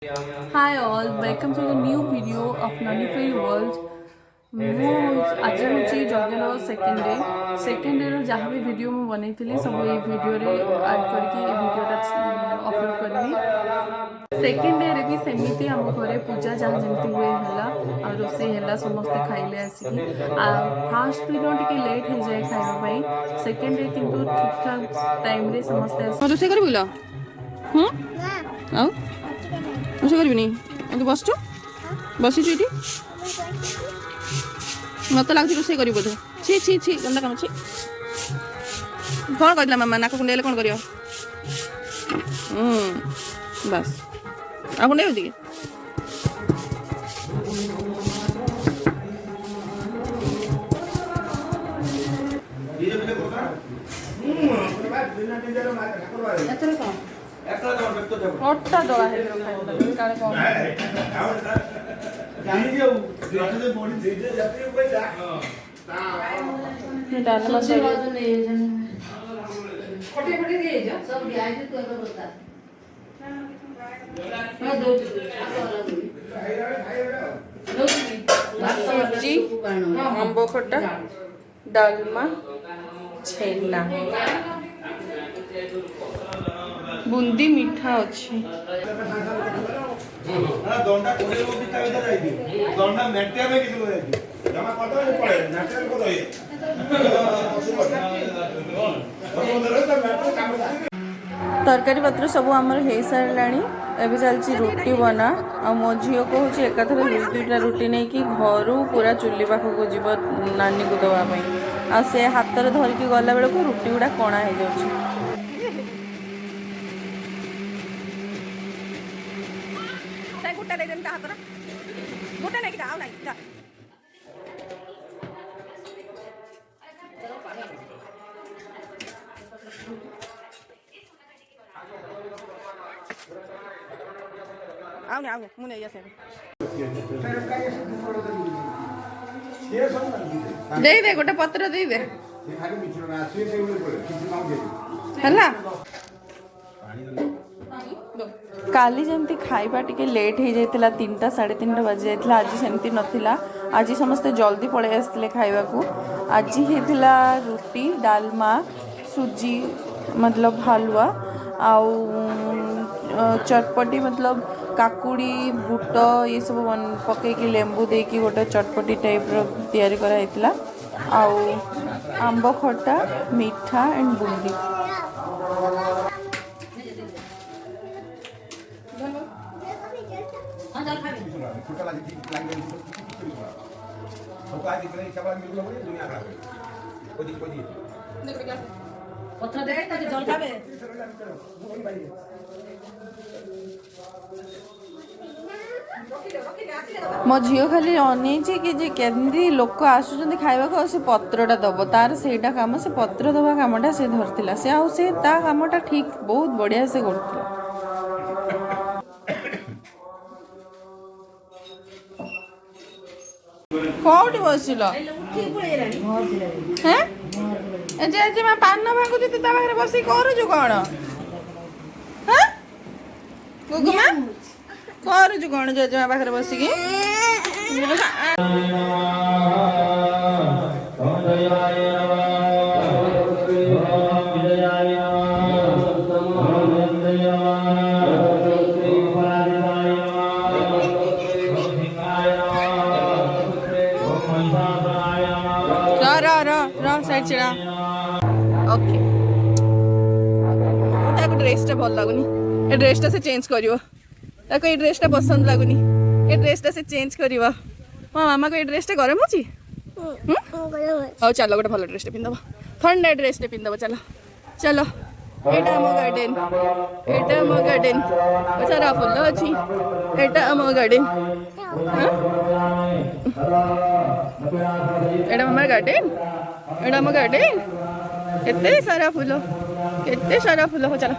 Hi all, welcome to the new video of Nullify World. आज हूँ जज्ञर second day जहाँ भी वीडियो मुझे बनई सब ये वीडियो रे ऐड करके वीडियोटा अपलोड करी। सेकेंड डे रे भी सेमती आम घरे पूजा जहाँ जमी हुए है रोसे है समस्ते खाइले आसिकी फास्ट दिन टे लेट हो जाए खाइबा सेकेंड डे किंतु ठीक ठाक टाइम रे समस्ते रोसे कर रोसे कर बस बसी ये मत लगुच रोसे कर बोधे छी छी छी गंदा कम छी कौन कहला मामा नाक कुंडे कौन कर बस आ कुंडे होती ଅଟା ଦଳା ହେଇକି କାଳେ କଣ ଡାଲମା ସୁଜି ଆମ୍ବ ଖଟା ଡାଲମା ଛେନା बुंदी मीठा अच्छी तरकारी पत्र सब आमर हो सारा एवं चलती रुटी बना आ मो झील को हूँ एकाथर दुईटा रुटी नहीं कि घर पूरा चुली पाखक जीव नानी को दवाई आ से हाथ में धरिकी गला बेलू रुटी गुड़ा कणा हो जाए गोटा दे देन हाथ गोटा नहीं आओ नहीं आओ नहीं आओ मुने ये से दे गोटे पत्र दे दे हला काली जमती खाइबा टिके लेट हो जाता 3टा 3:30 बाजी जाता आज सेमती नथिला आज समस्ते जल्दी पड़े आसते खाइबा को आज होता रुटी डालमा सुजी मतलब हलवा आउ चटपटी मतलब काकुड़ी बुट ये सब पकईकी लेंबू देकी गोटे चटपटी टाइप तैयारी कराइला आउ आंब खटा मीठा एंड बुंदी मो झील खाली अनईची कि केमती लोक आसुचंदी खाइबा को से पत्रटा दब तार सेटा काम से पत्र दबा कामटा से धरतिला से आउ से ता कामटा ठीक बहुत बढ़िया से करतिला कौटी बसिल जे मैं पान भांगुची तू ता पाखरे बसी करूछु कौन हाँ गुगुमा करूछु कौन जेजेमा पाखरे बसिकी साइड चिड़ा ओके ताको ड्रेसटा भल लगुनी ए ड्रेसटा से चेंज करिवो ताको ए ड्रेसटा पसंद लगुनी ए ड्रेसटा से चेंज करिवो मो मामा को ए ड्रेसटा गरम होची हो चलो गोटे भल ड्रेसटा पिंदबो ठंडा ड्रेसटा पिंदबो चलो चलो एटा मो गार्डन सारा फुल अच्छी एटा मो गार्डन एटा मामा गार्डन एटा मो गार्डन केते सारा फूल हो चलो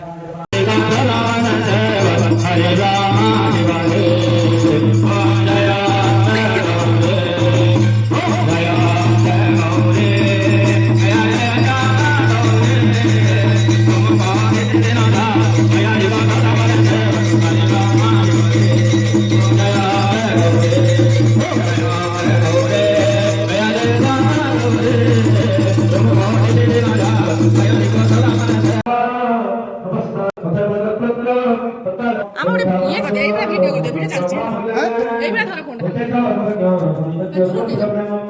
ଇଏ କରିଦିଅ ଏଇଭଳିଆ ଭିଡ଼ିଓ କରିଦିଅ ଭିଡ଼ିଓ ଚାଲିଛି ଏଇଭଳିଆ ଧର ଫୋନ୍ଟା ଦୂରକୁ ନେଇଯାଅ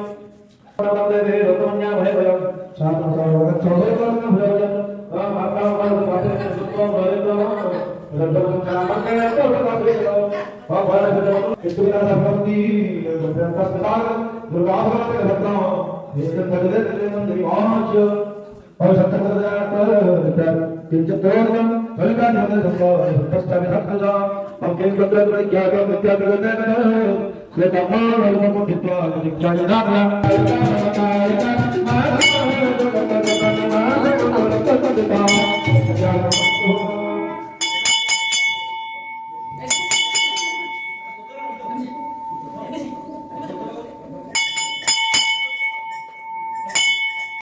Thank you.